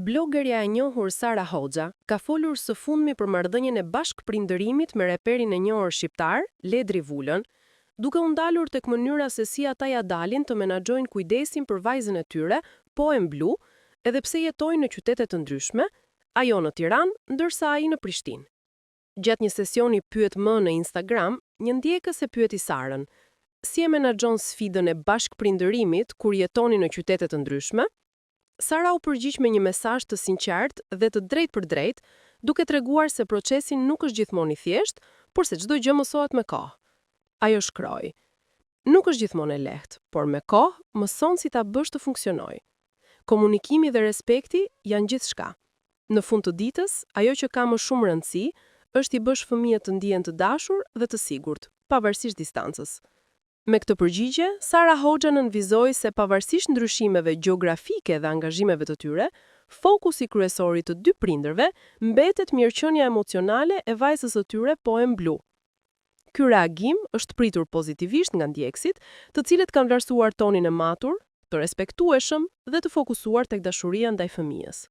Blogerja e njohur Sara Hoxha ka folur së fundmi për marrëdhënien e bashkëprindërimit me reperin e njohur shqiptar, Ledri Vulën, duke u ndalur tek mënyra se si ata ja dalin të menaxhojnë kujdesin për vajzën e tyre, Poem Blu, edhe pse jetojnë në qytete të ndryshme, ajo në Tiranë, ndërsa ai në Prishtinë. Gjatë një sesioni pyet më në Instagram, një ndjekës e pyeti Sarën, si e menaxhon sfidën e bashkëprindërimit kur jetoni në qytete të ndryshme? Sara u përgjigj me një mesazh të sinqert dhe të drejtë për drejtë, duke treguar se procesi nuk është gjithmonë i thjeshtë, por se çdo gjë mësohet me kohë. Ajo shkroi: "Nuk është gjithmonë e lehtë, por me kohë mëson si ta bësh të funksionojë. Komunikimi dhe respekti janë gjithçka. Në fund të ditës, ajo që ka më shumë rëndësi është i bësh fëmijët të ndihen të dashur dhe të sigurt, pavarësisht distancës." Me këtë përgjigje, Sara Hoxha nënvizoi se pavarësisht ndryshimeve gjeografike dhe angazhimeve të tyre, fokusi kryesor i të dy prindërve mbetet mirëqenia emocionale e vajzës së tyre, Poem Blu. Ky reagim është pritur pozitivisht nga ndjekësit, të cilët kanë vlerësuar tonin e matur, të respektueshëm dhe të fokusuar tek dashuria ndaj fëmijës.